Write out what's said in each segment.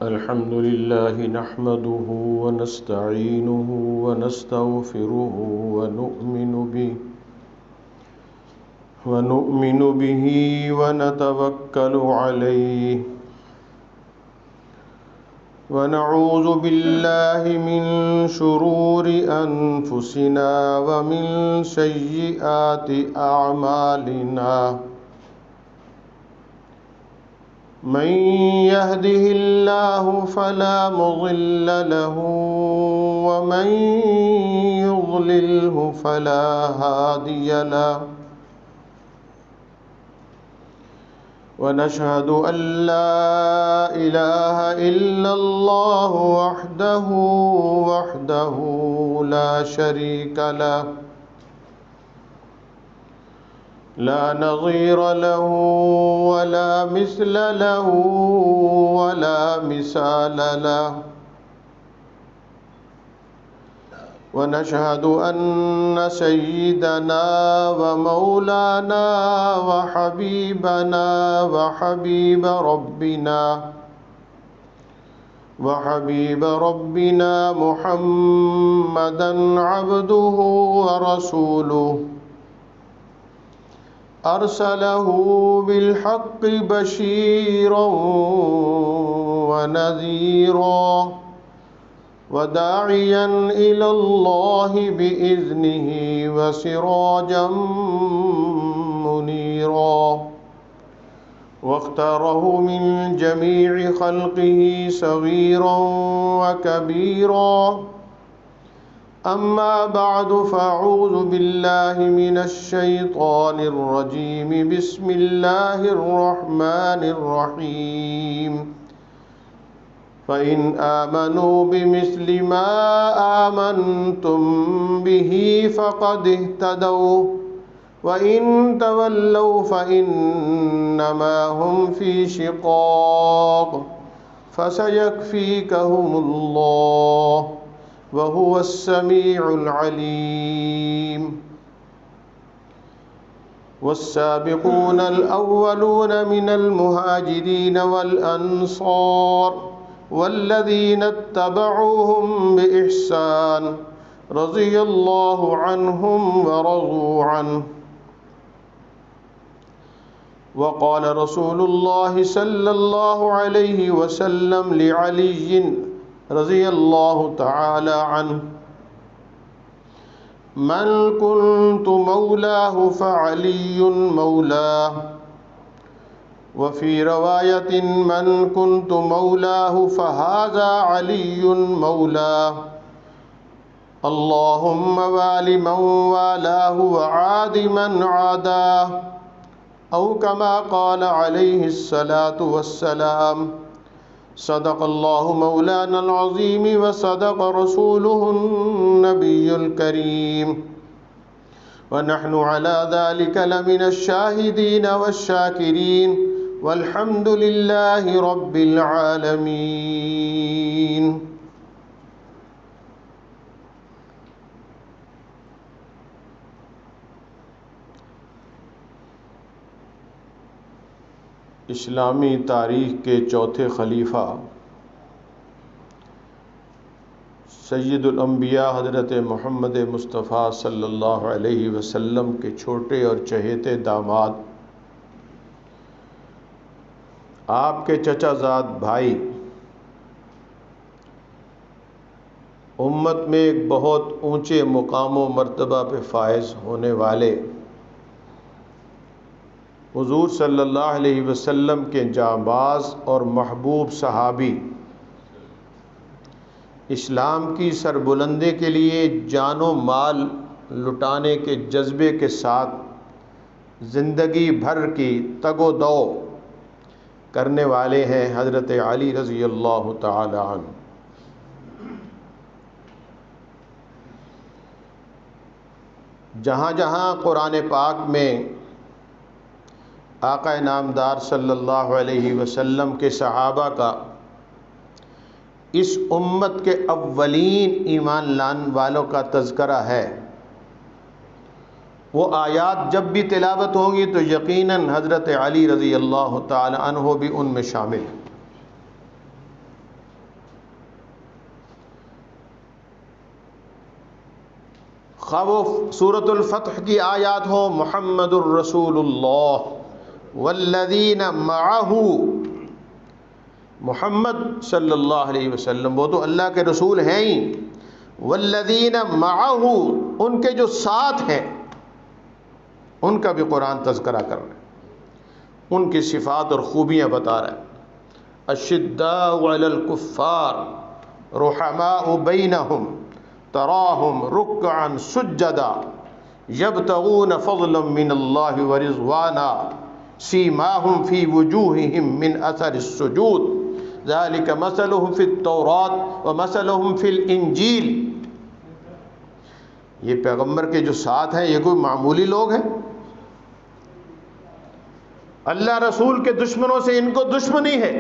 الحمد لله نحمده ونستعينه ونستغفره ونؤمن به ونتوكل عليه ونعوذ بالله من شرور أنفسنا ومن سيئات أعمالنا من يهده الله فلا مضل له ومن يضلله فلا هادي له ونشهد أن لا إله إلا الله وحده لا شريك له لا نظير له ولا مثل له ولا مثال له ونشهد أن سيدنا ومولانا وحبيبنا وحبيب ربنا محمدا عبده ورسوله أرسله بالحق بشيرا ونذيرا وداعيا إلى الله بإذنه وسراجا منيرا واختاره من جميع خلقه صغيرا وكبيرا أما بعد فأعوذ بالله من الشيطان الرجيم بسم الله الرحمن الرحيم فإن آمنوا بمثل ما آمنتم به فقد اهتدوا وإن تولوا فإنما هم في شقاق فسيكفيكهم الله وهو السميع العليم والسابقون الأولون من المهاجرين والأنصار والذين اتبعوهم بإحسان رضي الله عنهم ورضوا عنه وقال رسول الله صلى الله عليه وسلم لعلي رضي الله تعالى عنه من كنت مولاه فعلي مولاه وفي رواية من كنت مولاه فهذا علي مولاه اللهم وال من والاه وعاد من عاداه أو كما قال عليه الصلاة والسلام صدق الله مولانا العظيم وصدق رسوله النبي الكريم ونحن على ذلك لمن الشاهدين والشاكرين والحمد لله رب العالمين. اسلامی تاریخ کے چوتھے خلیفہ سید الانبیاء حضرت محمد مصطفیٰ صلی اللہ علیہ وسلم کے چھوٹے اور چہیتے داماد آپ کے چچا زاد بھائی امت میں ایک بہت اونچے مقام و مرتبہ پہ فائز ہونے والے حضور صلی اللہ علیہ وسلم کے جانباز اور محبوب صحابی اسلام کی سربلندی کے لیے جان و مال لٹانے کے جذبے کے ساتھ زندگی بھر کی تگ و دو کرنے والے ہیں حضرت علی رضی اللہ تعالی عنہ. جہاں جہاں قرآن پاک میں آقا نامدار صلی اللہ علیہ وسلم کے صحابہ کا اس امت کے اولین ایمان لانے والوں کا تذکرہ ہے، وہ آیات جب بھی تلاوت ہوں گی تو یقیناً حضرت علی رضی اللہ تعالی عنہ بھی ان میں شامل ہیں. خواہ وہ سورۃ الفتح کی آیات ہو، محمد الرسول اللہ والذین معہ، محمد صلی اللہ علیہ وسلم وہ تو اللہ کے رسول ہیں ہی، والذین معہ ان کے جو ساتھ ہیں ان کا بھی قرآن تذکرہ کر رہا ہے، ان کی صفات اور خوبیاں بتا رہا ہے۔ اشداء علی الکفار رحماء بینہم تراہم رکعا سجدا یبتغون فضلا من اللہ ورضوانا سیماہم فی وجوہہم من اثر السجود ذالک مثلہم فی التوراۃ ومثلہم فی الانجیل۔ یہ پیغمبر کے جو ساتھ ہیں یہ کوئی معمولی لوگ ہیں؟ اللہ رسول کے دشمنوں سے ان کو دشمنی ہے،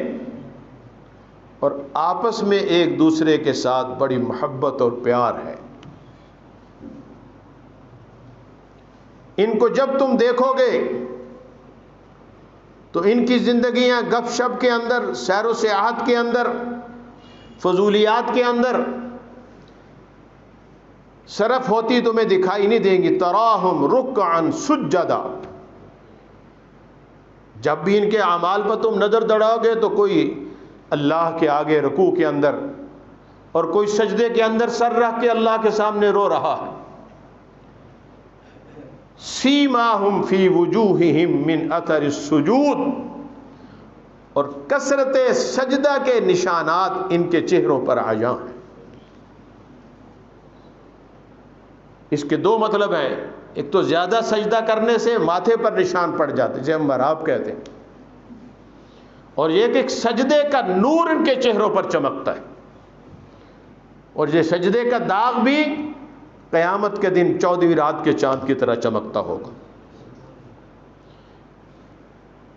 اور آپس میں ایک دوسرے کے ساتھ بڑی محبت اور پیار ہے۔ ان کو جب تم دیکھو گے تو ان کی زندگیاں گپ شپ کے اندر، سیر و سیاحت کے اندر، فضولیات کے اندر صرف ہوتی تمہیں دکھائی نہیں دیں گی۔ تراہم رکعا سجدا، جب بھی ان کے اعمال پر تم نظر دوڑاؤ گے تو کوئی اللہ کے آگے رکوع کے اندر اور کوئی سجدے کے اندر سر رکھ کے اللہ کے سامنے رو رہا ہے۔ سیماہم فی وجوہہم من اثر السجود، اور کثرت سجدہ کے نشانات ان کے چہروں پر عیاں ہیں۔ اس کے دو مطلب ہیں، ایک تو زیادہ سجدہ کرنے سے ماتھے پر نشان پڑ جاتے جسے ہم محراب کہتے ہیں، اور یہ کہ سجدے کا نور ان کے چہروں پر چمکتا ہے، اور یہ سجدے کا داغ بھی قیامت کے دن 14ویں رات کے چاند کی طرح چمکتا ہوگا۔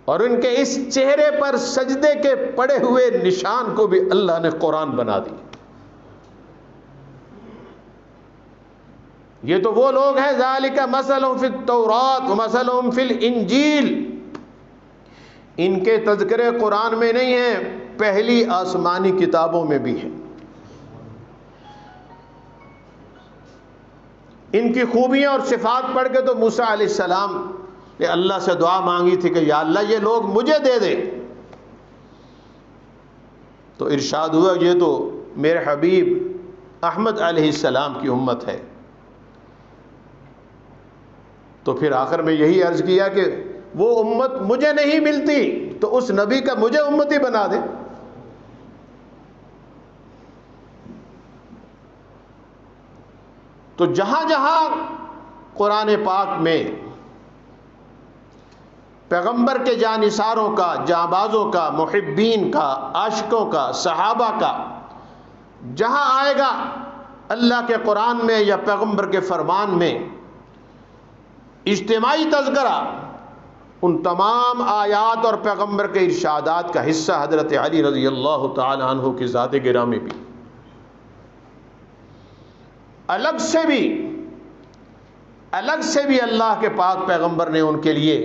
اور ان کے اس چہرے پر سجدے کے پڑے ہوئے نشان کو بھی اللہ نے قرآن بنا دی۔ یہ تو وہ لوگ ہیں، ذالک مثلہم فی التوراۃ ومثلہم فی الانجیل، ان کے تذکرے قرآن میں نہیں ہیں، پہلی آسمانی کتابوں میں بھی ہیں۔ ان کی خوبیاں اور صفات پڑھ کے تو موسیٰ علیہ السلام نے اللہ سے دعا مانگی تھی کہ یا اللہ یہ لوگ مجھے دے دے، تو ارشاد ہوا یہ تو میرے حبیب احمد علیہ السلام کی امت ہے۔ تو پھر آخر میں یہی عرض کیا کہ وہ امت مجھے نہیں ملتی تو اس نبی کا مجھے امتی بنا دے۔ تو جہاں جہاں قرآن پاک میں پیغمبر کے جانثاروں کا، جانبازوں کا، محبین کا، عاشقوں کا، صحابہ کا جہاں آئے گا اللہ کے قرآن میں یا پیغمبر کے فرمان میں اجتماعی تذکرہ، ان تمام آیات اور پیغمبر کے ارشادات کا حصہ حضرت علی رضی اللہ تعالی عنہ کی ذات گرامی بھی الگ سے بھی اللہ کے پاک پیغمبر نے ان کے لیے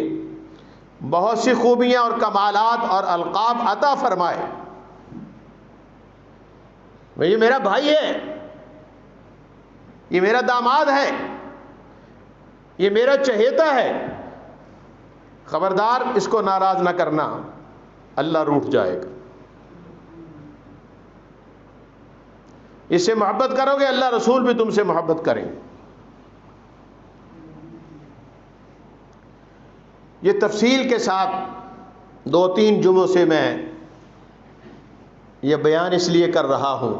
بہت سی خوبیاں اور کمالات اور القاب عطا فرمائے۔ یہ میرا بھائی ہے، یہ میرا داماد ہے، یہ میرا چہیتا ہے، خبردار اس کو ناراض نہ کرنا، اللہ روٹھ جائے گا۔ اس سے محبت کرو گے اللہ رسول بھی تم سے محبت کریں۔ یہ تفصیل کے ساتھ 2-3 جمعوں سے میں یہ بیان اس لیے کر رہا ہوں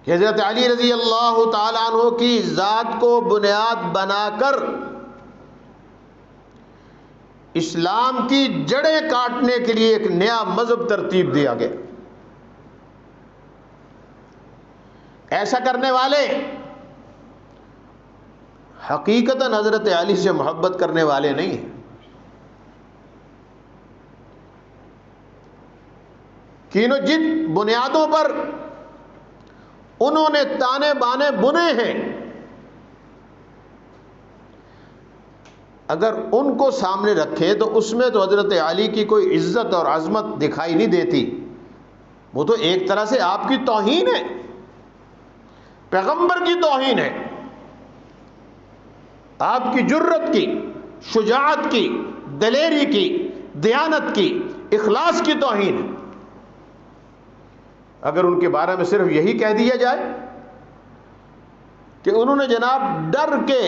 کہ حضرت علی رضی اللہ تعالی عنہ کی ذات کو بنیاد بنا کر اسلام کی جڑیں کاٹنے کے لیے ایک نیا مذہب ترتیب دیا گیا۔ ایسا کرنے والے حقیقتاً حضرت علی سے محبت کرنے والے نہیں ہیں، کینو جن بنیادوں پر انہوں نے تانے بانے بنے ہیں، اگر ان کو سامنے رکھے تو اس میں تو حضرت علی کی کوئی عزت اور عظمت دکھائی نہیں دیتی، وہ تو ایک طرح سے آپ کی توہین ہے۔ پیغمبر کی توہین ہے، آپ کی جرت کی، شجاعت کی، دلیری کی، دیانت کی، اخلاص کی توہین ہے۔ اگر ان کے بارے میں صرف یہی کہہ دیا جائے کہ انہوں نے جناب ڈر کے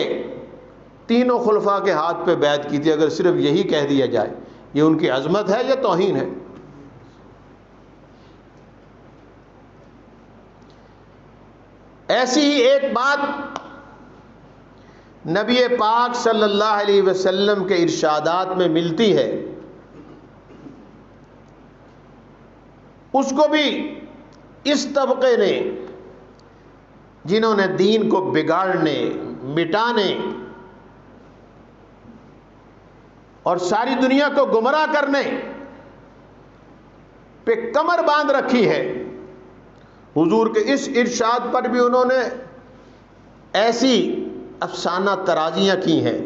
تینوں خلفاء کے ہاتھ پہ بیعت کی تھی، اگر صرف یہی کہہ دیا جائے، یہ ان کی عظمت ہے یا توہین ہے؟ ایسی ہی ایک بات نبی پاک صلی اللہ علیہ وسلم کے ارشادات میں ملتی ہے، اس کو بھی اس طبقے نے جنہوں نے دین کو بگاڑنے، مٹانے اور ساری دنیا کو گمراہ کرنے پہ کمر باندھ رکھی ہے، حضور کے اس ارشاد پر بھی انہوں نے ایسی افسانہ ترازیاں کی ہیں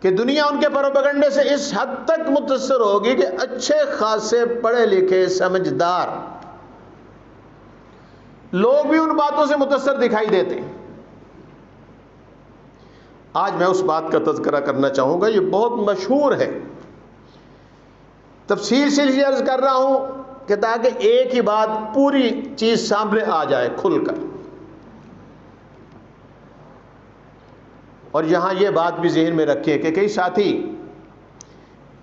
کہ دنیا ان کے پروپیگنڈے سے اس حد تک متاثر ہوگی کہ اچھے خاصے پڑھے لکھے سمجھدار لوگ بھی ان باتوں سے متاثر دکھائی دیتے ہیں۔ آج میں اس بات کا تذکرہ کرنا چاہوں گا، یہ بہت مشہور ہے، تفصیل سے یہ عرض کر رہا ہوں کہ تاکہ ایک ہی بات پوری چیز سامنے آ جائے کھل کر، اور یہاں یہ بات بھی ذہن میں رکھیں کہ کئی ساتھی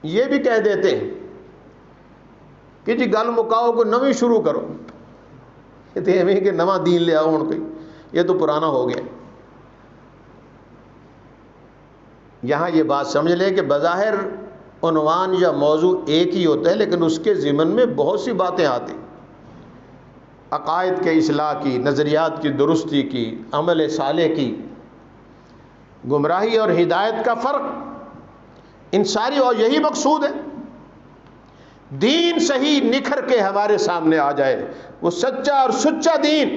یہ بھی کہہ دیتے ہیں کہ جی گل مکاؤ کو نویں شروع کرو، کہتے ہیں کہ نواں دین لے آؤ، یہ تو پرانا ہو گیا۔ یہاں یہ بات سمجھ لیں کہ بظاہر عنوان یا موضوع ایک ہی ہوتا ہے، لیکن اس کے ضمن میں بہت سی باتیں آتی، عقائد کے اصلاح کی، نظریات کی درستی کی، عمل صالح کی، گمراہی اور ہدایت کا فرق، ان ساری، اور یہی مقصود ہے دین صحیح نکھر کے ہمارے سامنے آ جائے، وہ سچا اور سچا دین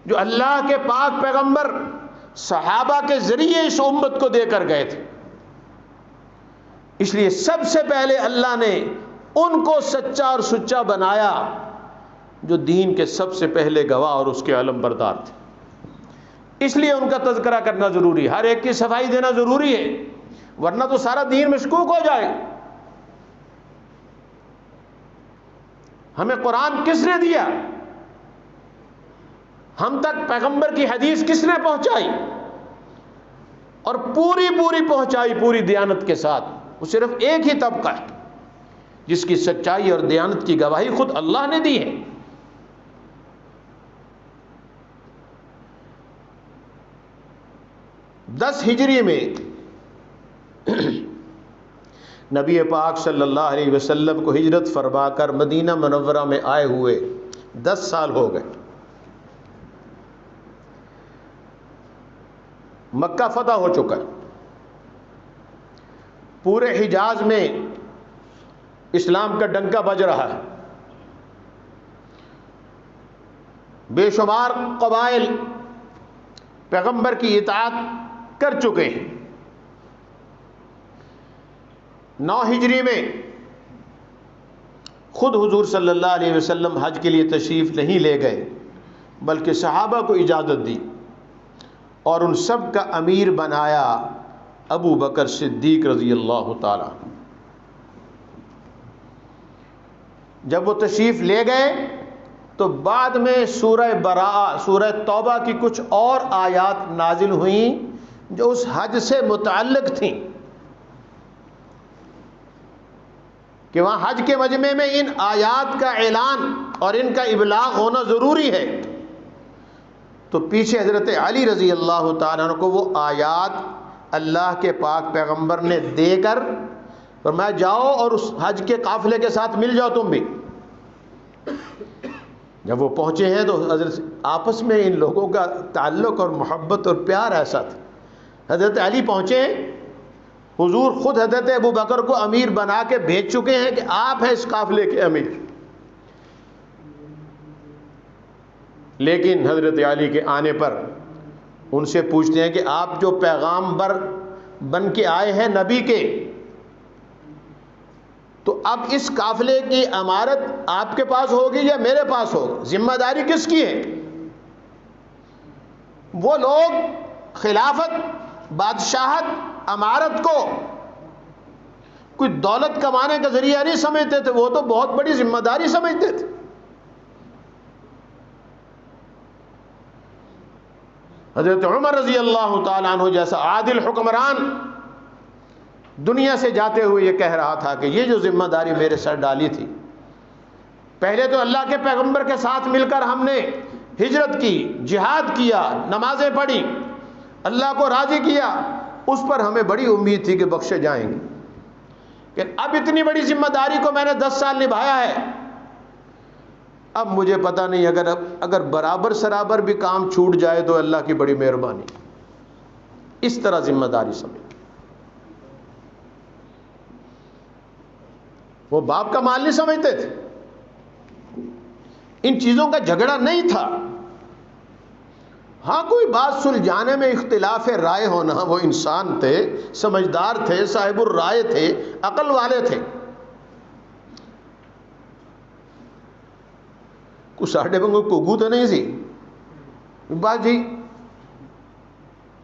جو اللہ کے پاک پیغمبر صحابہ کے ذریعے اس امت کو دے کر گئے تھے۔ اس لیے سب سے پہلے اللہ نے ان کو سچا اور سچا بنایا جو دین کے سب سے پہلے گواہ اور اس کے علم بردار تھے، اس لیے ان کا تذکرہ کرنا ضروری ہے، ہر ایک کی صفائی دینا ضروری ہے، ورنہ تو سارا دین مشکوک ہو جائے۔ ہمیں قرآن کس نے دیا؟ ہم تک پیغمبر کی حدیث کس نے پہنچائی؟ اور پوری پہنچائی پوری دیانت کے ساتھ۔ وہ صرف ایک ہی طبقہ ہے جس کی سچائی اور دیانت کی گواہی خود اللہ نے دی ہے۔ 10 ہجری میں نبی پاک صلی اللہ علیہ وسلم کو ہجرت فرما کر مدینہ منورہ میں آئے ہوئے 10 سال ہو گئے۔ مکہ فتح ہو چکا ہے، پورے حجاز میں اسلام کا ڈنکا بج رہا ہے، بے شمار قبائل پیغمبر کی اطاعت کر چکے ہیں۔ 9 ہجری میں خود حضور صلی اللہ علیہ وسلم حج کے لیے تشریف نہیں لے گئے، بلکہ صحابہ کو اجازت دی اور ان سب کا امیر بنایا ابو بکر صدیق رضی اللہ تعالی۔ جب وہ تشریف لے گئے تو بعد میں سورہ براءہ، سورہ توبہ کی کچھ اور آیات نازل ہوئیں جو اس حج سے متعلق تھیں کہ وہاں حج کے مجمع میں ان آیات کا اعلان اور ان کا ابلاغ ہونا ضروری ہے۔ تو پیچھے حضرت علی رضی اللہ تعالیٰ عنہ کو وہ آیات اللہ کے پاک پیغمبر نے دے کر فرمایا جاؤ اور اس حج کے قافلے کے ساتھ مل جاؤ تم بھی۔ جب وہ پہنچے ہیں تو حضرت آپس میں ان لوگوں کا تعلق اور محبت اور پیار ایسا تھا، حضرت علی پہنچے ہیں، حضور خود حضرت ابو بکر کو امیر بنا کے بھیج چکے ہیں کہ آپ ہیں اس قافلے کے امیر، لیکن حضرت علی کے آنے پر ان سے پوچھتے ہیں کہ آپ جو پیغامبر بن کے آئے ہیں نبی کے، تو اب اس قافلے کی امارت آپ کے پاس ہوگی یا میرے پاس ہوگی، ذمہ داری کس کی ہے؟ وہ لوگ خلافت، بادشاہت، امارت کو کوئی دولت کمانے کا ذریعہ نہیں سمجھتے تھے، وہ تو بہت بڑی ذمہ داری سمجھتے تھے۔ حضرت عمر رضی اللہ تعالیٰ عنہ جیسا عادل حکمران دنیا سے جاتے ہوئے یہ کہہ رہا تھا کہ یہ جو ذمہ داری میرے سر ڈالی تھی، پہلے تو اللہ کے پیغمبر کے ساتھ مل کر ہم نے ہجرت کی، جہاد کیا، نمازیں پڑھی، اللہ کو راضی کیا، اس پر ہمیں بڑی امید تھی کہ بخشے جائیں گے، کہ اب اتنی بڑی ذمہ داری کو میں نے 10 سال نبھایا ہے، اب مجھے پتہ نہیں اگر برابر سرابر بھی کام چھوٹ جائے تو اللہ کی بڑی مہربانی۔ اس طرح ذمہ داری سمجھ، وہ باپ کا مال نہیں سمجھتے تھے، ان چیزوں کا جھگڑا نہیں تھا۔ ہاں کوئی بات سلجھانے میں اختلاف رائے ہونا، وہ انسان تھے، سمجھدار تھے، صاحب الرائے تھے، عقل والے تھے۔ کچھ ساڈے میں کوئی کوگو تو نہیں سی بات جی،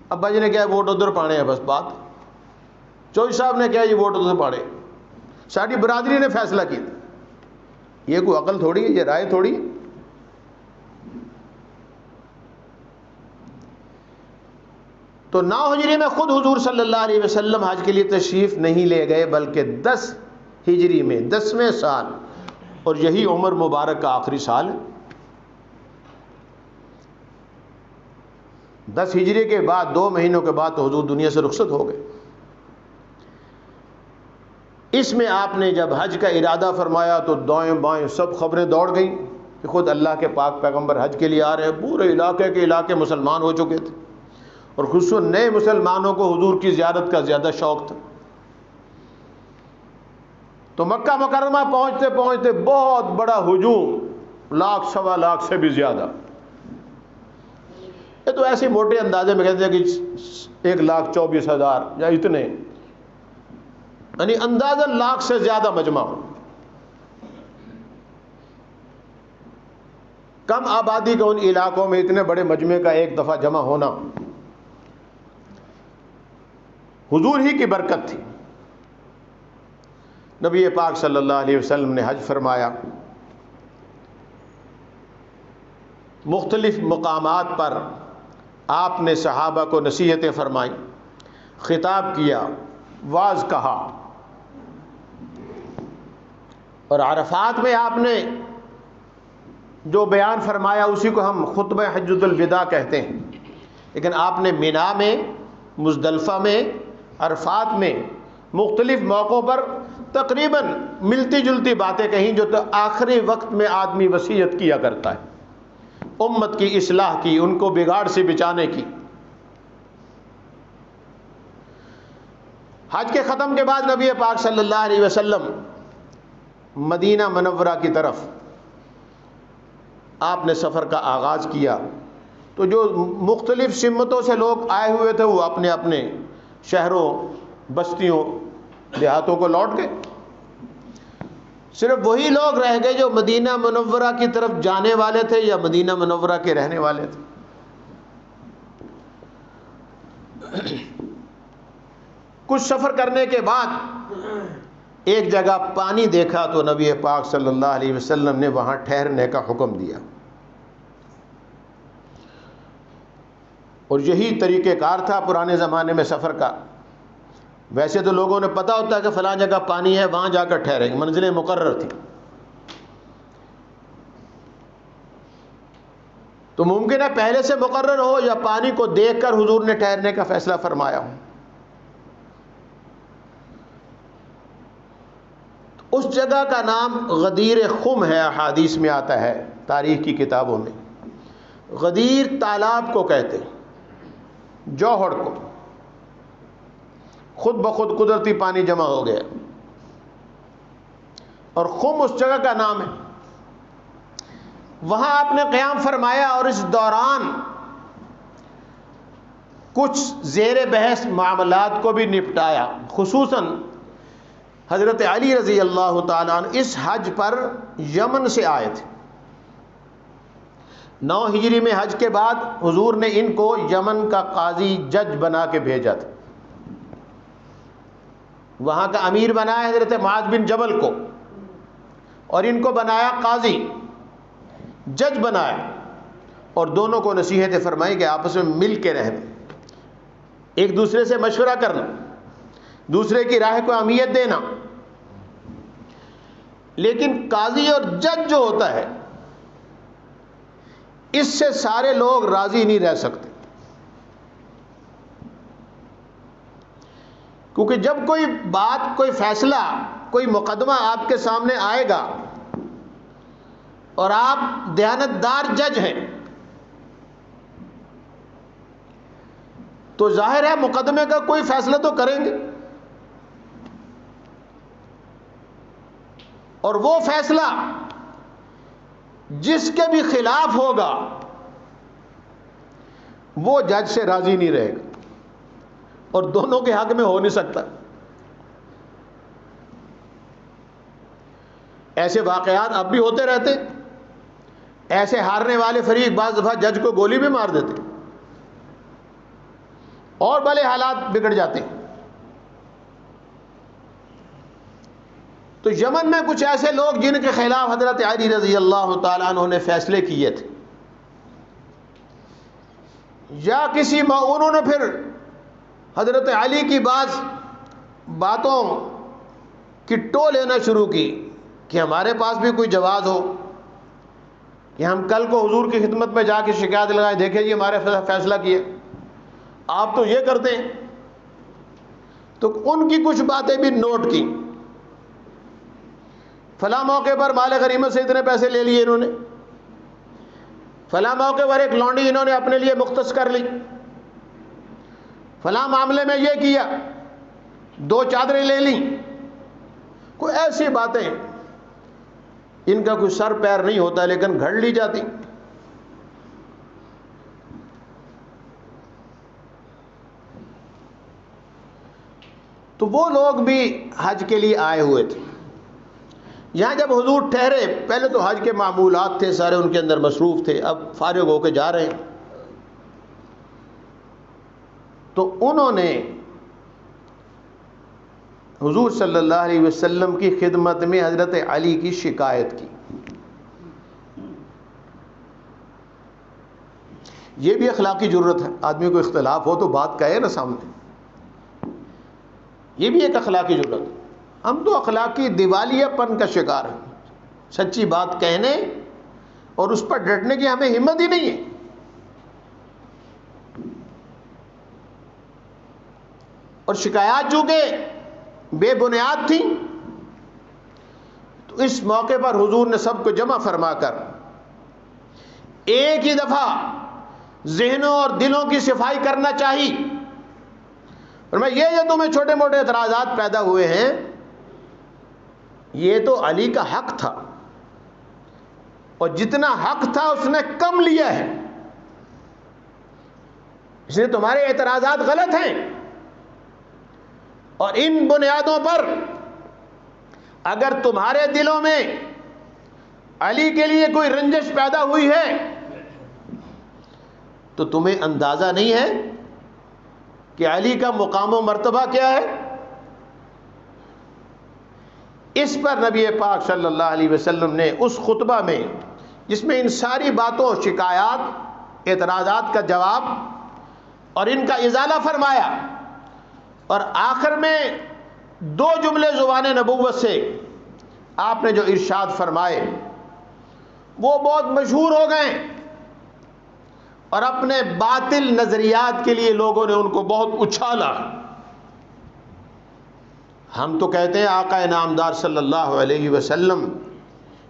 ابا جی نے کہا ووٹ ادھر پانے ہیں، بس بات۔ چوہدری صاحب نے کہا یہ ووٹ ادھر پانے، ساری برادری نے فیصلہ کیا۔ یہ کوئی عقل تھوڑی ہے، یہ رائے تھوڑی ہے۔ تو 9 ہجری میں خود حضور صلی اللہ علیہ وسلم حج کے لیے تشریف نہیں لے گئے، بلکہ 10 ہجری میں 10ویں سال، اور یہی عمر مبارک کا آخری سال ہے۔ 10 ہجری کے بعد 2 مہینوں کے بعد تو حضور دنیا سے رخصت ہو گئے۔ اس میں آپ نے جب حج کا ارادہ فرمایا تو دائیں بائیں سب خبریں دوڑ گئیں کہ خود اللہ کے پاک پیغمبر حج کے لیے آ رہے ہیں۔ پورے علاقے کے علاقے مسلمان ہو چکے تھے، اور خصوصاً نئے مسلمانوں کو حضور کی زیارت کا زیادہ شوق تھا۔ تو مکہ مکرمہ پہنچتے پہنچتے بہت بڑا ہجوم، 1 سوا لاکھ سے بھی زیادہ۔ یہ تو ایسے موٹے اندازے میں کہتے ہیں کہ 1,24,000 یا اتنے، یعنی اندازہ 1,00,000 سے زیادہ مجمع ہو۔ کم آبادی کے ان علاقوں میں اتنے بڑے مجمع کا ایک دفعہ جمع ہونا حضور ہی کی برکت تھی۔ نبی پاک صلی اللہ علیہ وسلم نے حج فرمایا، مختلف مقامات پر آپ نے صحابہ کو نصیحتیں فرمائیں، خطاب کیا، واعظ کہا، اور عرفات میں آپ نے جو بیان فرمایا اسی کو ہم خطبہ حجۃ الوداع کہتے ہیں، لیکن آپ نے مینا میں، مزدلفہ میں، عرفات میں مختلف موقعوں پر تقریباً ملتی جلتی باتیں کہیں جو تو آخری وقت میں آدمی وصیت کیا کرتا ہے، امت کی اصلاح کی، ان کو بگاڑ سے بچانے کی۔ حج کے ختم کے بعد نبی پاک صلی اللہ علیہ وسلم مدینہ منورہ کی طرف آپ نے سفر کا آغاز کیا۔ تو جو مختلف سمتوں سے لوگ آئے ہوئے تھے وہ اپنے اپنے شہروں، بستیوں، دیہاتوں کو لوٹ گئے۔ صرف وہی لوگ رہ گئے جو مدینہ منورہ کی طرف جانے والے تھے یا مدینہ منورہ کے رہنے والے تھے۔ کچھ سفر کرنے کے بعد ایک جگہ پانی دیکھا تو نبی پاک صلی اللہ علیہ وسلم نے وہاں ٹھہرنے کا حکم دیا، اور یہی طریقہ کار تھا پرانے زمانے میں سفر کا۔ ویسے تو لوگوں نے پتہ ہوتا ہے کہ فلاں جگہ پانی ہے، وہاں جا کر ٹھہریں گے، منزلیں مقرر تھیں۔ تو ممکن ہے پہلے سے مقرر ہو یا پانی کو دیکھ کر حضور نے ٹھہرنے کا فیصلہ فرمایا ہو۔ اس جگہ کا نام غدیر خم ہے، احادیث میں آتا ہے، تاریخ کی کتابوں میں۔ غدیر تالاب کو کہتے ہیں، جوہر کو، خود بخود قدرتی پانی جمع ہو گیا، اور خم اس جگہ کا نام ہے۔ وہاں آپ نے قیام فرمایا اور اس دوران کچھ زیر بحث معاملات کو بھی نپٹایا، خصوصاً حضرت علی رضی اللہ تعالیٰ عنہ اس حج پر یمن سے آئے تھے. 9 ہجری میں حج کے بعد حضور نے ان کو یمن کا قاضی جج بنا کے بھیجا تھا. وہاں کا امیر بنایا حضرت معاذ بن جبل کو, اور ان کو بنایا قاضی, جج بنایا, اور دونوں کو نصیحتیں فرمائی کہ آپس میں مل کے رہنا, ایک دوسرے سے مشورہ کرنا, دوسرے کی رائے کو اہمیت دینا. لیکن قاضی اور جج جو ہوتا ہے اس سے سارے لوگ راضی نہیں رہ سکتے, کیونکہ جب کوئی بات, کوئی فیصلہ, کوئی مقدمہ آپ کے سامنے آئے گا اور آپ دیانتدار جج ہیں تو ظاہر ہے مقدمے کا کوئی فیصلہ تو کریں گے, اور وہ فیصلہ جس کے بھی خلاف ہوگا وہ جج سے راضی نہیں رہے گا, اور دونوں کے حق میں ہو نہیں سکتا. ایسے واقعات اب بھی ہوتے رہتے. ایسے ہارنے والے فریق بعض دفعہ جج کو گولی بھی مار دیتے اور بھلے حالات بگڑ جاتے. تو یمن میں کچھ ایسے لوگ جن کے خلاف حضرت علی رضی اللہ تعالیٰ عنہ نے فیصلے کیے تھے, یا کسی انہوں نے پھر حضرت علی کی بعض باتوں کی ٹو لینا شروع کی کہ ہمارے پاس بھی کوئی جواز ہو کہ ہم کل کو حضور کی خدمت میں جا کے شکایت لگائیں, دیکھیں جی ہمارے فیصلہ کیے, آپ تو یہ کرتے ہیں. تو ان کی کچھ باتیں بھی نوٹ کی. فلاں موقع پر مال غنیمت سے اتنے پیسے لے لیے انہوں نے, فلاں موقع پر ایک لونڈی انہوں نے اپنے لیے مختص کر لی, فلاں معاملے میں یہ کیا, 2 چادریں لے لیں. کوئی ایسی باتیں ان کا کوئی سر پیر نہیں ہوتا لیکن گھڑ لی جاتی. تو وہ لوگ بھی حج کے لیے آئے ہوئے تھے. یہاں جب حضور ٹھہرے, پہلے تو حج کے معمولات تھے سارے ان کے اندر مصروف تھے, اب فارغ ہو کے جا رہے ہیں. تو انہوں نے حضور صلی اللہ علیہ وسلم کی خدمت میں حضرت علی کی شکایت کی. یہ بھی اخلاقی ضرورت ہے, آدمی کو اختلاف ہو تو بات کہے نا سامنے, یہ بھی ایک اخلاقی ضرورت ہے. ہم تو اخلاقی دیوالیہ پن کا شکار ہیں, سچی بات کہنے اور اس پر ڈٹنے کی ہمیں ہمت ہی نہیں ہے. اور شکایات چونکہ بے بنیاد تھیں تو اس موقع پر حضور نے سب کو جمع فرما کر ایک ہی دفعہ ذہنوں اور دلوں کی صفائی کرنا چاہیے. اور میں یہ جو تمہیں چھوٹے موٹے اعتراضات پیدا ہوئے ہیں یہ تو علی کا حق تھا, اور جتنا حق تھا اس نے کم لیا ہے, اس لیے تمہارے اعتراضات غلط ہیں. اور ان بنیادوں پر اگر تمہارے دلوں میں علی کے لیے کوئی رنجش پیدا ہوئی ہے تو تمہیں اندازہ نہیں ہے کہ علی کا مقام و مرتبہ کیا ہے. اس پر نبی پاک صلی اللہ علیہ وسلم نے اس خطبہ میں جس میں ان ساری باتوں, شکایات, اعتراضات کا جواب اور ان کا ازالہ فرمایا, اور آخر میں 2 جملے زبان نبوت سے آپ نے جو ارشاد فرمائے وہ بہت مشہور ہو گئے, اور اپنے باطل نظریات کے لیے لوگوں نے ان کو بہت اچھالا. ہم تو کہتے ہیں آقا نامدار صلی اللہ علیہ وسلم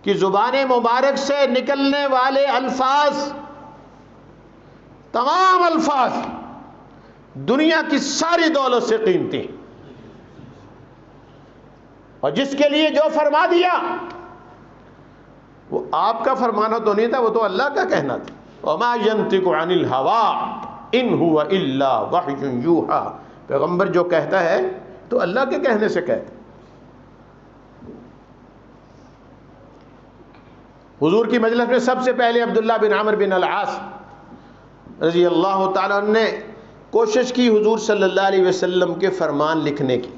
کی زبان مبارک سے نکلنے والے الفاظ, تمام الفاظ دنیا کی ساری دولت سے قیمتی, اور جس کے لیے جو فرما دیا وہ آپ کا فرمانا تو نہیں تھا, وہ تو اللہ کا کہنا تھا. وما ينطق عن الهوى ان هو الا وحی یوحى, پیغمبر جو کہتا ہے تو اللہ کے کہنے سے کہتا ہے. حضور کی مجلس میں سب سے پہلے عبداللہ بن عمرو بن العاص رضی اللہ تعالیٰ عنہ نے کوشش کی حضور صلی اللہ علیہ وسلم کے فرمان لکھنے کی.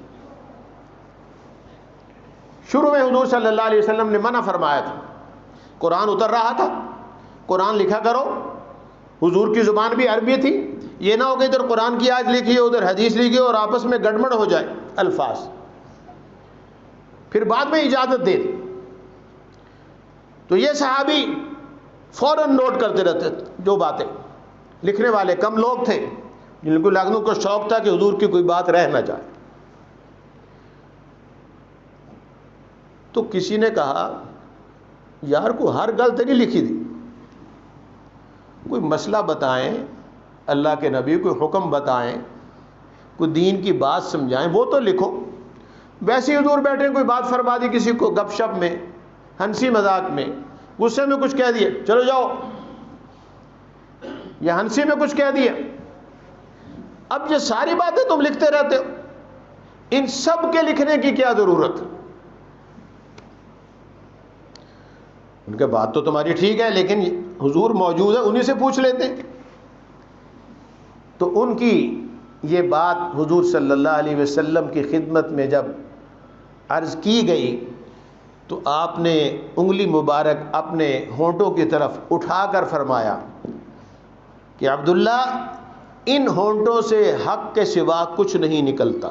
شروع میں حضور صلی اللہ علیہ وسلم نے منع فرمایا تھا، قرآن اتر رہا تھا، قرآن لکھا کرو. حضور کی زبان بھی عربی تھی، یہ نہ ہو کہ ادھر قرآن کی آیت لکھی ہو ادھر حدیث لکھی ہو اور آپس میں گڑبڑ ہو جائے الفاظ. پھر بعد میں اجازت دے دی. تو یہ صحابی فوراً نوٹ کرتے رہتے تھے جو باتیں. لکھنے والے کم لوگ تھے جن کو لگنوں کو شوق تھا کہ حضور کی کوئی بات رہ نہ جائے. تو کسی نے کہا یار کو ہر گل تو نہیں لکھی دی، کوئی مسئلہ بتائیں، اللہ کے نبی کوئی حکم بتائیں، کوئی دین کی بات سمجھائیں، وہ تو لکھو. ویسے ہی حضور بیٹھے کوئی بات فرما دی کسی کو گپ شپ میں، ہنسی مذاق میں، غصے میں کچھ کہہ دیا، چلو جاؤ، یا ہنسی میں کچھ کہہ دیا. اب یہ ساری باتیں تم لکھتے رہتے ہو، ان سب کے لکھنے کی کیا ضرورت؟ ان کے بات تو تمہاری ٹھیک ہے لیکن حضور موجود ہے، انہی سے پوچھ لیتے ہیں. تو ان کی یہ بات حضور صلی اللہ علیہ وسلم کی خدمت میں جب عرض کی گئی تو آپ نے انگلی مبارک اپنے ہونٹوں کی طرف اٹھا کر فرمایا کہ عبداللہ ان ہونٹوں سے حق کے سوا کچھ نہیں نکلتا.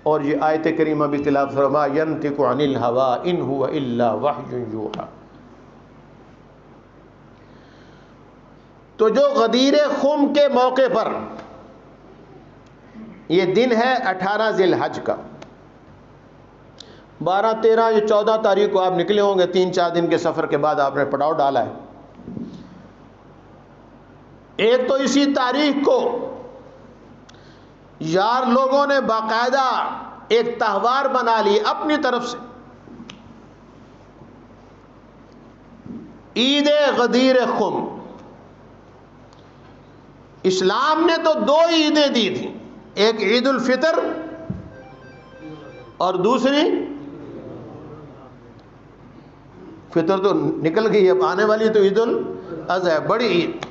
اور یہ آیت کریمہ بھی تلاوت فرما ینطق عن الہوی ان هو الا وحی یوحی. تو جو غدیر خم کے موقع پر، یہ دن ہے 18 ذی الحج کا، 12 13 یا 14 تاریخ کو آپ نکلے ہوں گے، 3-4 دن کے سفر کے بعد آپ نے پڑاؤ ڈالا ہے. ایک تو اسی تاریخ کو یار لوگوں نے باقاعدہ ایک تہوار بنا لی اپنی طرف سے، عید غدیر خم. اسلام نے تو 2 عیدیں دی تھیں، ایک عید الفطر اور دوسری فطر تو نکل گئی، اب آنے والی تو عید الاضحیٰ، بڑی عید.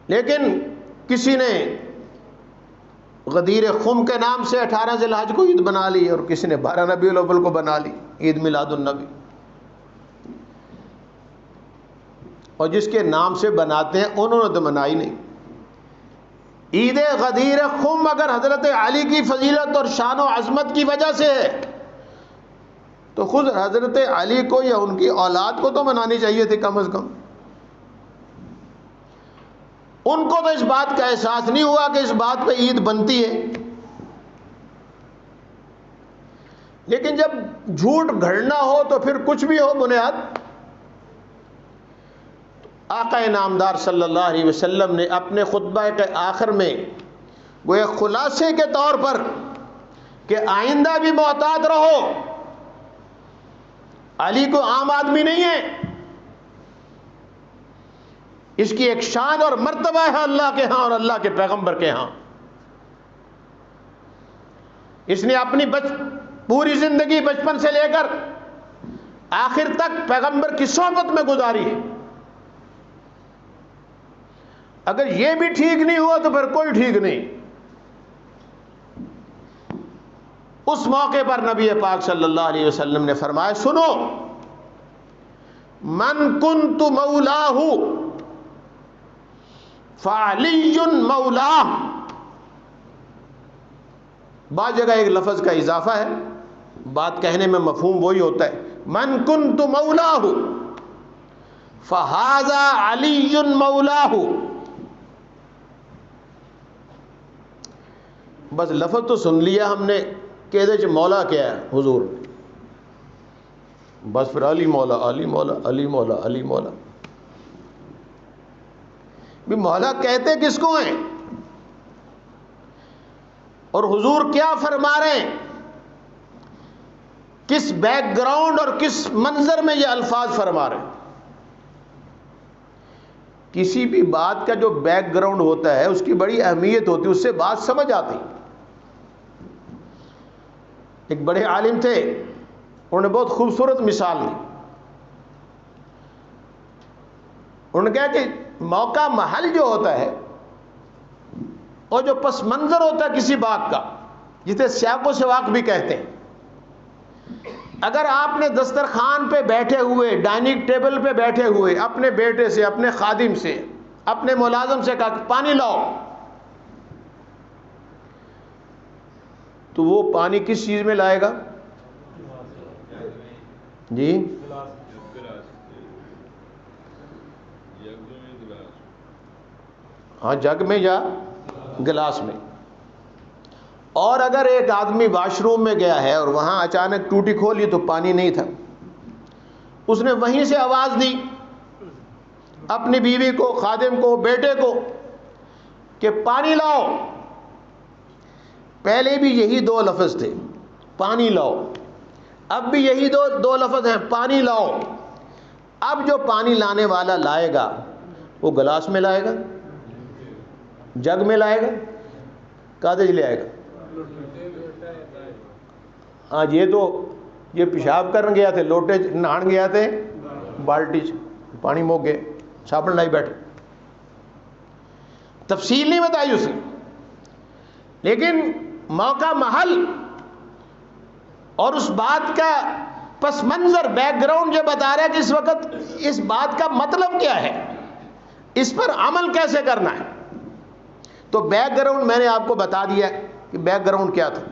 لیکن کسی نے غدیر خم کے نام سے 18 ذی الحج کو عید بنا لی اور کسی نے 12 ربیع الاول کو بنا لی عید میلاد النبی. اور جس کے نام سے بناتے ہیں انہوں نے تو منائی نہیں. عید غدیر خم اگر حضرت علی کی فضیلت اور شان و عظمت کی وجہ سے ہے تو خود حضرت علی کو یا ان کی اولاد کو تو منانی چاہیے تھی کم از کم. ان کو تو اس بات کا احساس نہیں ہوا کہ اس بات پہ عید بنتی ہے. لیکن جب جھوٹ گھڑنا ہو تو پھر کچھ بھی ہو بنیاد. آقا نامدار صلی اللہ علیہ وسلم نے اپنے خطبہ کے آخر میں وہ ایک خلاصے کے طور پر کہ آئندہ بھی محتاط رہو، علی کو عام آدمی نہیں ہے، اس کی ایک شان اور مرتبہ ہے اللہ کے ہاں اور اللہ کے پیغمبر کے ہاں. اس نے اپنی پوری زندگی بچپن سے لے کر آخر تک پیغمبر کی صحبت میں گزاری ہے. اگر یہ بھی ٹھیک نہیں ہوا تو پھر کوئی ٹھیک نہیں. اس موقع پر نبی پاک صلی اللہ علیہ وسلم نے فرمایا سنو، من کنت مولاہ فعلی مولاہ. بعض جگہ ایک لفظ کا اضافہ ہے، بات کہنے میں مفہوم وہی ہوتا ہے. من کنت مولاہ فہذا علی مولاہ. بس لفظ تو سن لیا ہم نے کہ دے مولا کیا ہے حضور، بس پھر علی مولا علی مولا علی مولا علی مولا. بھی مولا کہتے کس کو ہیں اور حضور کیا فرما رہے ہیں، کس بیک گراؤنڈ اور کس منظر میں یہ الفاظ فرما رہے ہیں. کسی بھی بات کا جو بیک گراؤنڈ ہوتا ہے اس کی بڑی اہمیت ہوتی ہے، اس سے بات سمجھ آتی. ایک بڑے عالم تھے، انہوں نے بہت خوبصورت مثال دی. انہوں نے کہا کہ موقع محل جو ہوتا ہے اور جو پس منظر ہوتا ہے کسی بات کا، جسے سیاق و سواق بھی کہتے ہیں، اگر آپ نے دسترخوان پہ بیٹھے ہوئے، ڈائننگ ٹیبل پہ بیٹھے ہوئے اپنے بیٹے سے، اپنے خادم سے، اپنے ملازم سے کہا کہ پانی لاؤ، تو وہ پانی کس چیز میں لائے گا؟ جی ہاں، جگ میں یا گلاس میں. اور اگر ایک آدمی واش روم میں گیا ہے اور وہاں اچانک ٹوٹی کھولی تو پانی نہیں تھا، اس نے وہیں سے آواز دی اپنی بیوی کو، خادم کو، بیٹے کو کہ پانی لاؤ. پہلے بھی یہی دو لفظ تھے، پانی لاؤ. اب بھی یہی دو لفظ ہیں، پانی لاؤ. اب جو پانی لانے والا لائے گا وہ گلاس میں لائے گا، جگ میں لائے گا، کاغذ لے آئے گا. ہاں یہ پیشاب کرنے گیا تھے، لوٹے نہان گیا تھے، بالٹی پانی موک گئے، صابن لائی بیٹھے. تفصیل نہیں بتائی اس نے، لیکن موقع محل اور اس بات کا پس منظر، بیک گراؤنڈ جو بتا رہا ہے کہ اس وقت اس بات کا مطلب کیا ہے، اس پر عمل کیسے کرنا ہے. تو بیک گراؤنڈ میں نے آپ کو بتا دیا کہ بیک گراؤنڈ کیا تھا.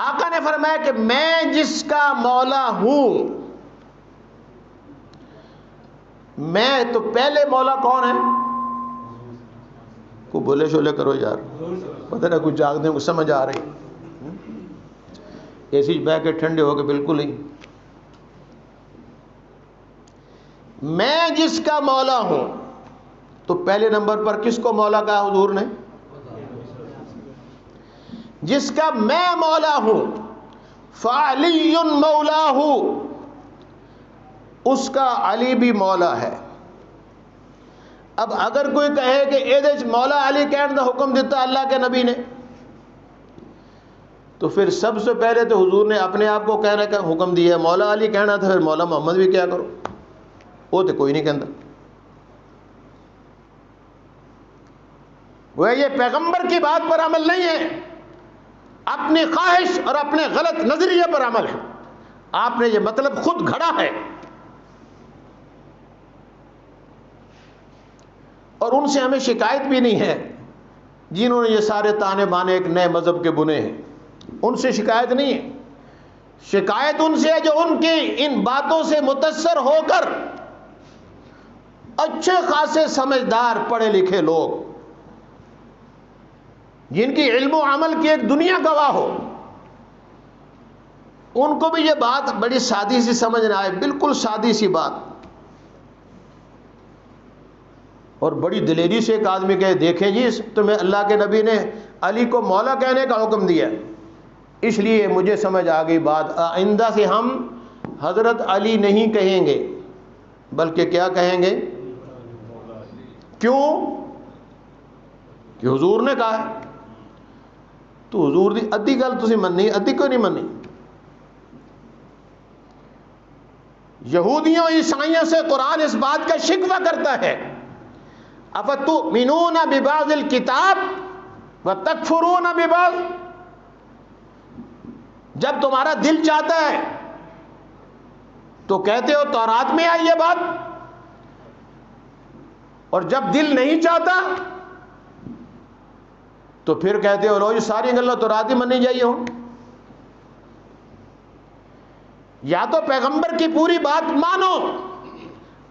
آقا نے فرمایا کہ میں جس کا مولا ہوں، میں تو پہلے مولا کون ہے؟ کو بولے شولے کرو یار، پتہ نہ کچھ جاگنے کو سمجھ آ رہی، ایسی بہ کے ٹھنڈے ہو کے بالکل ہی. میں جس کا مولا ہوں، تو پہلے نمبر پر کس کو مولا کہا حضور نے؟ جس کا میں مولا ہوں، فعلی مولا ہوں، اس کا علی بھی مولا ہے. اب اگر کوئی کہے کہ ایدج مولا علی کہنے دا حکم دیتا اللہ کے نبی نے، تو پھر سب سے پہلے تو حضور نے اپنے آپ کو کہنے کا حکم دیا، مولا علی کہنا تھا، پھر مولا محمد بھی کیا کرو، وہ تو کوئی نہیں کہتا. وہ یہ پیغمبر کی بات پر عمل نہیں ہے، اپنی خواہش اور اپنے غلط نظریے پر عمل ہے. آپ نے یہ مطلب خود گھڑا ہے، اور ان سے ہمیں شکایت بھی نہیں ہے جنہوں نے یہ سارے تانے بانے ایک نئے مذہب کے بنے ہیں. ان سے شکایت نہیں ہے، شکایت ان سے ہے جو ان کی ان باتوں سے متاثر ہو کر اچھے خاصے سمجھدار پڑھے لکھے لوگ، جن کی علم و عمل کی ایک دنیا گواہ ہو، ان کو بھی یہ بات بڑی سادی سی سمجھ نہ آئے، بالکل سادی سی بات، اور بڑی دلیری سے ایک آدمی کہے دیکھیں جی تمہیں اللہ کے نبی نے علی کو مولا کہنے کا حکم دیا، اس لیے مجھے سمجھ آ گئی بات، آئندہ سے ہم حضرت علی نہیں کہیں گے بلکہ کیا کہیں گے؟ کیوں؟ کہ حضور نے کہا ہے. تو حضور دی ادھی گل تسی مننی، ادھی کیوں نہیں مننی؟ یہودیوں عیسائیوں سے قرآن اس بات کا شکوہ کرتا ہے، افتؤمنون ببعض الکتاب وتکفرون ببعض. جب تمہارا دل چاہتا ہے تو کہتے ہو تورات میں آئی یہ بات، اور جب دل نہیں چاہتا تو پھر کہتے ہو لو یہ ساری گلیں تورات ہی مننی چاہیے ہوں. یا تو پیغمبر کی پوری بات مانو،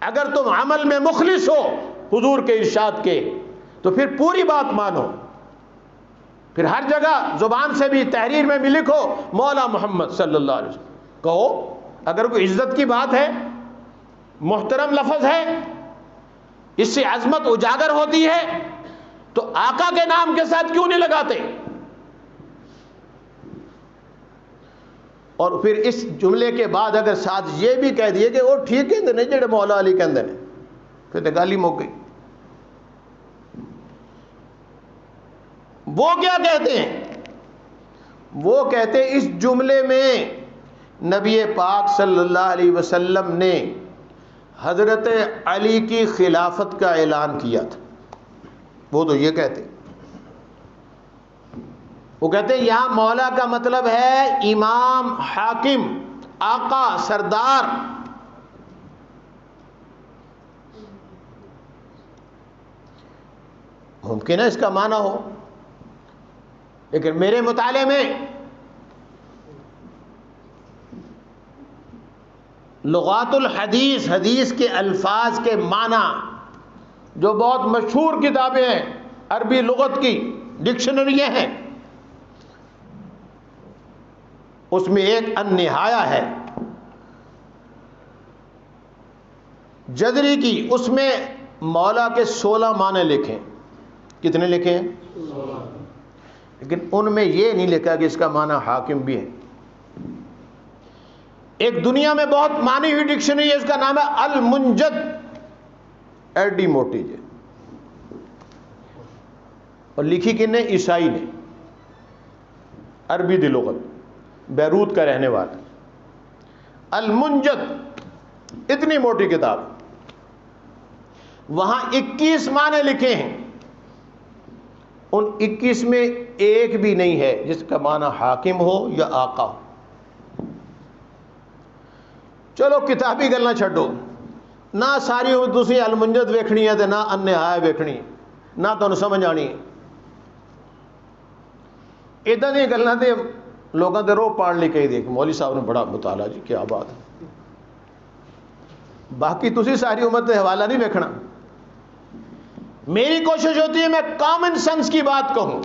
اگر تم عمل میں مخلص ہو حضور کے ارشاد کے تو پھر پوری بات مانو، پھر ہر جگہ زبان سے بھی تحریر میں بھی لکھو مولا محمد صلی اللہ علیہ وسلم کہو. اگر کوئی عزت کی بات ہے، محترم لفظ ہے، اس سے عظمت اجاگر ہوتی ہے، تو آقا کے نام کے ساتھ کیوں نہیں لگاتے؟ اور پھر اس جملے کے بعد اگر ساتھ یہ بھی کہہ دیے کہ وہ ٹھیک کہتے نہیں جڑے مولا علی کہندے نے، پھر تو گالی موک گئی. وہ کیا کہتے ہیں وہ کہتے اس جملے میں نبی پاک صلی اللہ علیہ وسلم نے حضرت علی کی خلافت کا اعلان کیا تھا. وہ تو یہ کہتے، وہ کہتے ہیں یہاں مولا کا مطلب ہے امام، حاکم، آقا، سردار. ممکن ہے اس کا معنی ہو، لیکن میرے مطالعے میں لغات الحدیث، حدیث کے الفاظ کے معنی جو بہت مشہور کتابیں ہیں، عربی لغت کی ڈکشنریاں ہیں، اس میں ایک النہایہ ہے جزری کی، اس میں مولا کے 16 معنی لکھے. کتنے لکھے ہیں؟ 16. لیکن ان میں یہ نہیں لکھا کہ اس کا معنی حاکم بھی ہے. ایک دنیا میں بہت مانی ہوئی ڈکشنری ہے، اس کا نام ہے المنجد، ایڈی موٹی جی، اور لکھی کن نے؟ عیسائی نے، عربی دی لغت، بیروت کا رہنے والا. المنجد اتنی موٹی کتاب، وہاں 21 معنی لکھے ہیں. ان 21 میں ایک بھی نہیں ہے جس کا معنی حاکم ہو یا آقا ہو. چلو کتابی گلنا چھڈو، نہ ساری تسی المنجد ویکھنی ہے تے نہ النہایہ ویکھنی ہے، نہ تانوں سمجھ آنی ہے. ادھر دی گلاں تے لوگاں دے روح پاڑ لی کہی دیکھ مولوی صاحب نے بڑا مطالعہ جی، کیا بات ہے. باقی تسی ساری امت دے حوالہ نہیں ویکھنا. میری کوشش ہوتی ہے میں کامن سینس کی بات کہوں.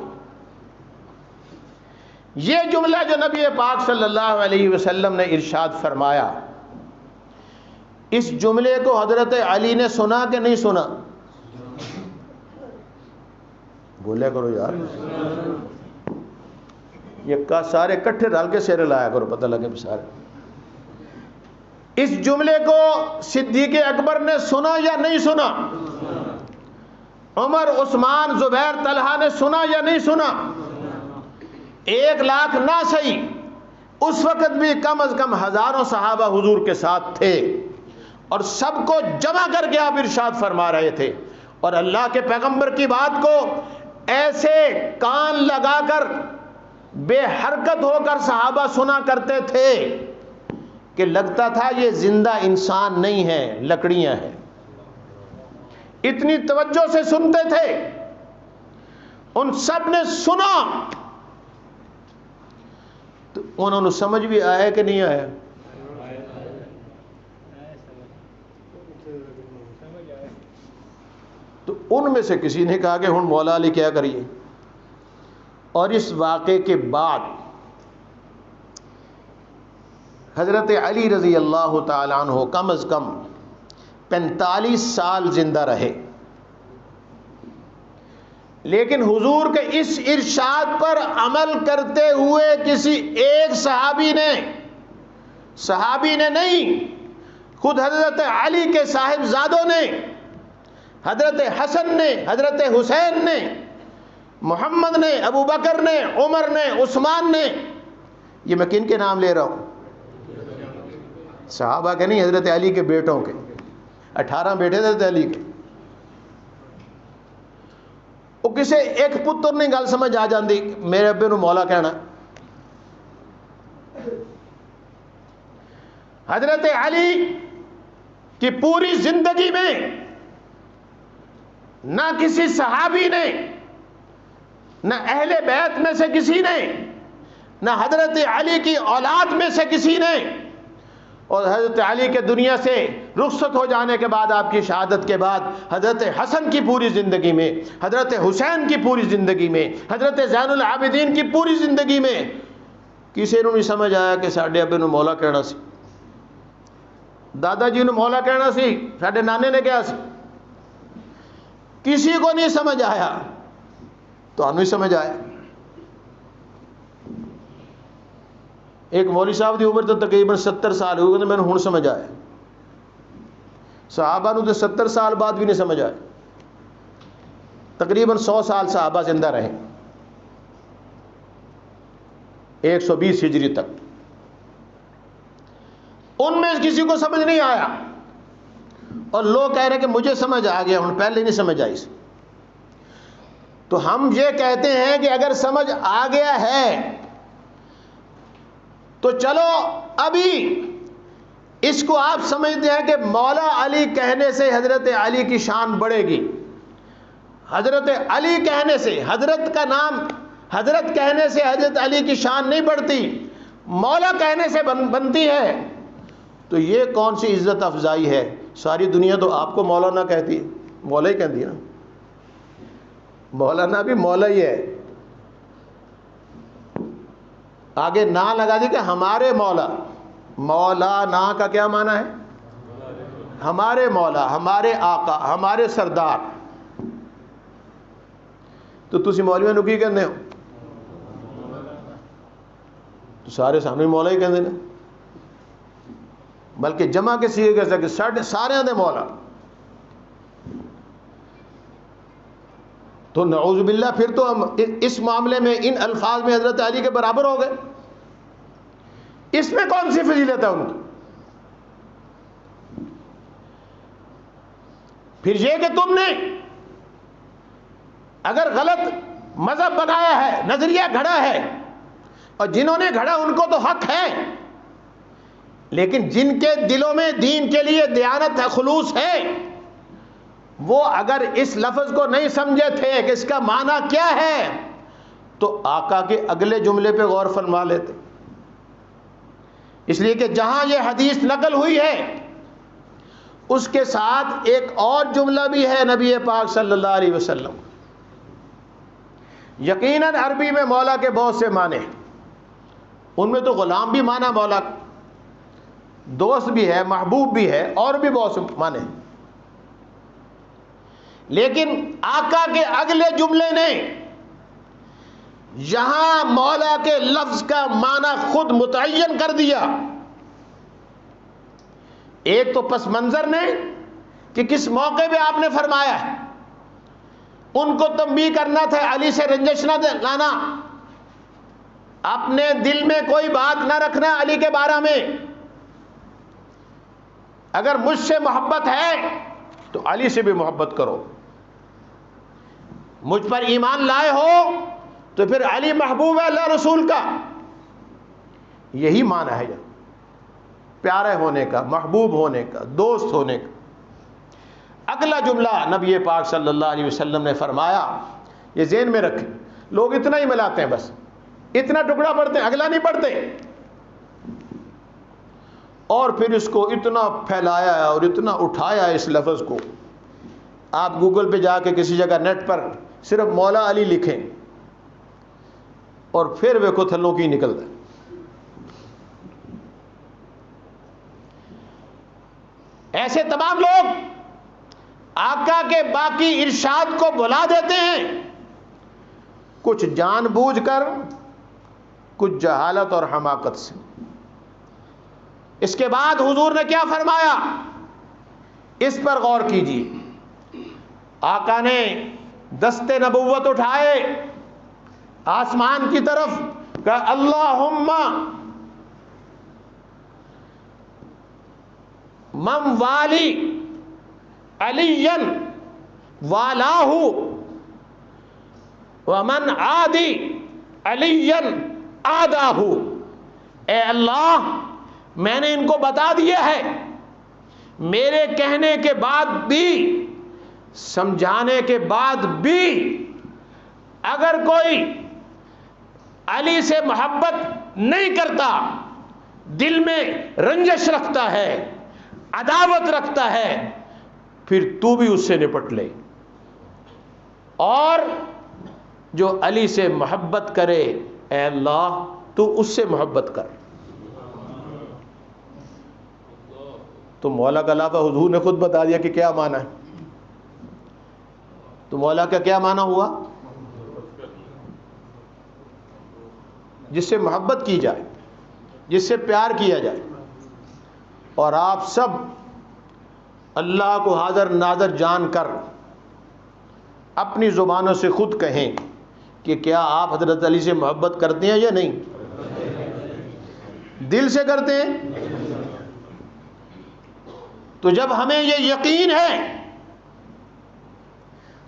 یہ جملہ جو نبی پاک صلی اللہ علیہ وسلم نے ارشاد فرمایا، اس جملے کو حضرت علی نے سنا کہ نہیں سنا؟ بولے کرو یار، یہ کا سارے کٹھے ڈال کے سیرے لایا کرو، پتہ لگے سارے. اس جملے کو صدیق اکبر نے سنا یا نہیں سنا؟ عمر، عثمان، زبیر، طلحہ نے سنا یا نہیں سنا؟ 1 لاکھ نہ صحیح، اس وقت بھی کم از کم ہزاروں صحابہ حضور کے ساتھ تھے، اور سب کو جمع کر کے آپ ارشاد فرما رہے تھے. اور اللہ کے پیغمبر کی بات کو ایسے کان لگا کر بے حرکت ہو کر صحابہ سنا کرتے تھے کہ لگتا تھا یہ زندہ انسان نہیں ہے، لکڑیاں ہیں. اتنی توجہ سے سنتے تھے. ان سب نے سنا تو انہوں نے سمجھ بھی آیا کہ نہیں آیا؟ تو ان میں سے کسی نے کہا کہ ہن مولا علی کیا کریے. اور اس واقعے کے بعد حضرت علی رضی اللہ تعالی عنہ کم از کم 45 سال زندہ رہے، لیکن حضور کے اس ارشاد پر عمل کرتے ہوئے کسی ایک صحابی نے نہیں، خود حضرت علی کے صاحبزادوں نے، حضرت حسن نے، حضرت حسین نے، محمد نے، ابو بکر نے، عمر نے، عثمان نے، یہ میں کن کے نام لے رہا ہوں؟ صحابہ کے نہیں، حضرت علی کے بیٹوں کے. 18 بیٹے تھے حضرت علی کے. وہ کسے ایک پتر نے گل سمجھ آ جاندی، میرے ابے نو مولا کہنا. حضرت علی کی پوری زندگی میں نہ کسی صحابی نے، نہ اہل بیت میں سے کسی نے، نہ حضرت علی کی اولاد میں سے کسی نے، اور حضرت علی کے دنیا سے رخصت ہو جانے کے بعد، آپ کی شہادت کے بعد، حضرت حسن کی پوری زندگی میں، حضرت حسین کی پوری زندگی میں، حضرت زین العابدین کی پوری زندگی میں کسی نے نہیں سمجھ آیا کہ ساڈے ابے نو مولا کہنا سی، دادا جی نو مولا کہنا سی، ساڈے نانے نے کہا سی. کسی کو نہیں سمجھ آیا. تو ہمیں سمجھ آیا. ایک مولوی صاحب دی عمر تو تقریباً 70 سال ہوئی، میں نے ہن سمجھ آیا. صحابہ نو تو 70 سال بعد بھی نہیں سمجھ آیا. تقریباً 100 سال صحابہ زندہ رہے. 120 ہجری تک. ان میں کسی کو سمجھ نہیں آیا، اور لوگ کہہ رہے کہ مجھے سمجھ آ گیا، ان پہلے نہیں سمجھ آئی. تو ہم یہ کہتے ہیں کہ اگر سمجھ آ گیا ہے تو چلو ابھی اس کو آپ سمجھتے ہیں کہ مولا علی کہنے سے حضرت علی کی شان بڑھے گی. حضرت علی کہنے سے، حضرت کا نام حضرت کہنے سے حضرت علی کی شان نہیں بڑھتی، مولا کہنے سے بنتی ہے. تو یہ کون سی عزت افزائی ہے؟ ساری دنیا تو آپ کو مولانا کہتی ہے، مولا ہی کہتی ہے نا. مولانا بھی مولا ہی ہے. آگے نا لگا دی کہ ہمارے مولا. مولانا کا کیا معنی ہے؟ ہمارے مولا، ہمارے آقا، ہمارے سردار. تو تسی مولوی نو کی کہندے ہو؟ تو سارے سامنے مولا ہی کہندے نے، بلکہ جمع کے سیغے کہہ سکتے سارے دے مولا. تو نعوذ باللہ پھر تو ہم اس معاملے میں ان الفاظ میں حضرت علی کے برابر ہو گئے. اس میں کون سی فضیلت ہے ان کی؟ پھر یہ کہ تم نے اگر غلط مذہب بنایا ہے، نظریہ گھڑا ہے، اور جنہوں نے گھڑا ان کو تو حق ہے، لیکن جن کے دلوں میں دین کے لیے دیانت ہے، خلوص ہے، وہ اگر اس لفظ کو نہیں سمجھے تھے کہ اس کا معنی کیا ہے، تو آقا کے اگلے جملے پہ غور فرما لیتے. اس لیے کہ جہاں یہ حدیث نقل ہوئی ہے اس کے ساتھ ایک اور جملہ بھی ہے نبی پاک صلی اللہ علیہ وسلم. یقیناً عربی میں مولا کے بہت سے معنی ہیں، ان میں تو غلام بھی معنی مولا، دوست بھی ہے، محبوب بھی ہے، اور بھی بہت سے معنی ہیں. لیکن آقا کے اگلے جملے نے یہاں مولا کے لفظ کا معنی خود متعین کر دیا. ایک تو پس منظر نے کہ کس موقع پہ آپ نے فرمایا ہے، ان کو تنبیہ کرنا تھا علی سے رنجش نہ لانا، اپنے دل میں کوئی بات نہ رکھنا علی کے بارے میں. اگر مجھ سے محبت ہے تو علی سے بھی محبت کرو، مجھ پر ایمان لائے ہو تو پھر علی محبوب ہے اللہ رسول کا. یہی معنی ہے پیارے ہونے کا، محبوب ہونے کا، دوست ہونے کا. اگلا جملہ نبی پاک صلی اللہ علیہ وسلم نے فرمایا، یہ ذہن میں رکھیں. لوگ اتنا ہی ملاتے ہیں، بس اتنا ٹکڑا پڑھتے ہیں، اگلا نہیں پڑھتے، اور پھر اس کو اتنا پھیلایا اور اتنا اٹھایا اس لفظ کو. آپ گوگل پہ جا کے کسی جگہ نیٹ پر صرف مولا علی لکھیں اور پھر وہ کو تھلوں کی نکلتا ہے. ایسے تمام لوگ آقا کے باقی ارشاد کو بھلا دیتے ہیں، کچھ جان بوجھ کر، کچھ جہالت اور حماقت سے. اس کے بعد حضور نے کیا فرمایا، اس پر غور کیجیے. آقا نے دست نبوت اٹھائے، آسمان کی طرف کہا اللہم من والی علی والاہ ومن عادی علی عاداہ. اے اللہ، میں نے ان کو بتا دیا ہے، میرے کہنے کے بعد بھی، سمجھانے کے بعد بھی، اگر کوئی علی سے محبت نہیں کرتا، دل میں رنجش رکھتا ہے، عداوت رکھتا ہے، پھر تو بھی اس سے نپٹ لے. اور جو علی سے محبت کرے، اے اللہ تو اس سے محبت کر. تو مولا کا لفظ حضور نے خود بتا دیا کہ کیا معنی ہے. تو مولا کا کیا معنی ہوا؟ جس سے محبت کی جائے، جس سے پیار کیا جائے. اور آپ سب اللہ کو حاضر ناظر جان کر اپنی زبانوں سے خود کہیں کہ کیا آپ حضرت علی سے محبت کرتے ہیں یا نہیں؟ دل سے کرتے ہیں؟ تو جب ہمیں یہ یقین ہے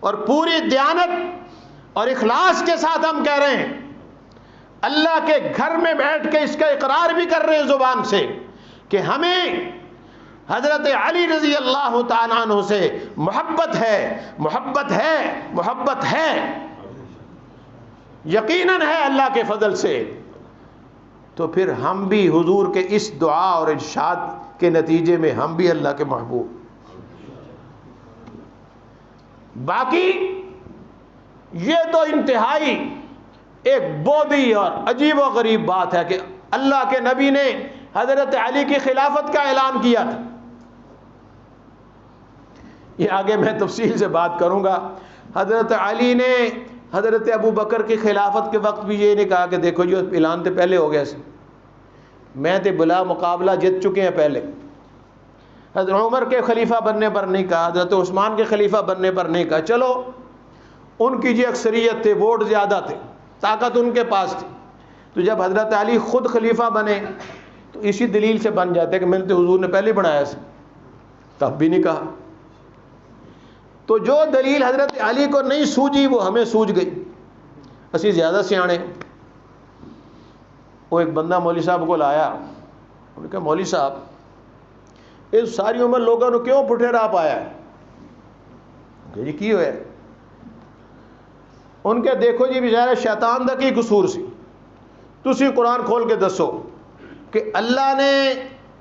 اور پوری دیانت اور اخلاص کے ساتھ ہم کہہ رہے ہیں، اللہ کے گھر میں بیٹھ کے اس کا اقرار بھی کر رہے ہیں زبان سے کہ ہمیں حضرت علی رضی اللہ تعالیٰ عنہ سے محبت ہے، محبت ہے، محبت ہے، یقیناً ہے اللہ کے فضل سے، تو پھر ہم بھی حضور کے اس دعا اور ارشاد کے نتیجے میں ہم بھی اللہ کے محبوب۔ باقی یہ تو انتہائی ایک بودی اور عجیب و غریب بات ہے کہ اللہ کے نبی نے حضرت علی کی خلافت کا اعلان کیا تھا۔ یہ آگے میں تفصیل سے بات کروں گا۔ حضرت علی نے حضرت ابو بکر کی خلافت کے وقت بھی یہ نہیں کہا کہ دیکھو جو اعلان تو پہلے ہو گیا سی، میں تے بلا مقابلہ جیت چکے ہیں پہلے۔ حضرت عمر کے خلیفہ بننے پر نہیں کہا، حضرت عثمان کے خلیفہ بننے پر نہیں کہا، چلو ان کی جو اکثریت تھے، ووٹ زیادہ تھے، طاقت ان کے پاس تھی، تو جب حضرت علی خود خلیفہ بنے تو اسی دلیل سے بن جاتے کہ میں نے تو حضور نے پہلے بنایا سی، تب بھی نہیں کہا۔ تو جو دلیل حضرت علی کو نہیں سوجی وہ ہمیں سوج گئی، اسی زیادہ سیانے۔ وہ ایک بندہ مولوی صاحب کو لایا، انہوں نے کہا مولوی صاحب اس ساری عمر لوگوں نے کیوں پٹھے راہ پایا ہے؟ کہ جی کی ہوئے؟ ان کے دیکھو جی بیچارے شیطان دا کی قصور سی، تسی قرآن کھول کے دسو کہ اللہ نے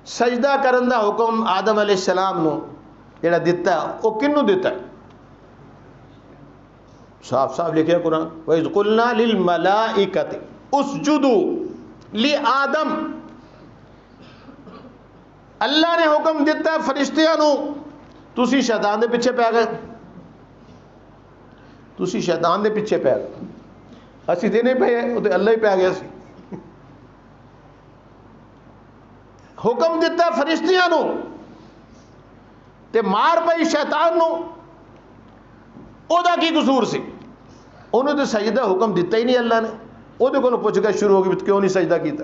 سجدہ کرن دا حکم آدم علیہ السلام نو جڑا دیتا ہے وہ کنوں دیتا ہے؟ صاف صاف لکھے قرآن، وَإِذْ قُلْنَا لِلْمَلَائِكَةِ اسْجُدُوا لِآدَمَ، اللہ نے حکم دیتا ہے فرشتیاں نو، تسی شیطان دے پیچھے پہ گئے، تسی شیطان دے پیچھے پہ گئے، اسی دے نہیں پہ، وہ تو اللہ ہی پہ گیا سی۔ حکم دیتا ہے فرشتیاں نو تے مار پئی شیطان نو، او دا کی قصور سی؟ انہوں نے سجدہ حکم دیتا ہی نہیں اللہ نے، وہ دے کو پوچھ گئے شروع ہوگی کیوں نہیں سجدہ کیتا؟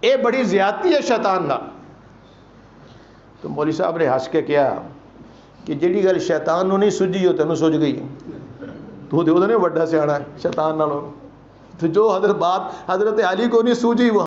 اے بڑی زیادتی ہے شیطان دا۔ تو مولوی صاحب نے ہنس کے کیا کہ جیڑی گل شیطان نو نہیں سجی ہو تینوں سج گئی، تو دے نہیں وڈا سیاਣਾ ہے شیطان نالوں، تو جو حضرت علی کو نہیں سوجی وہ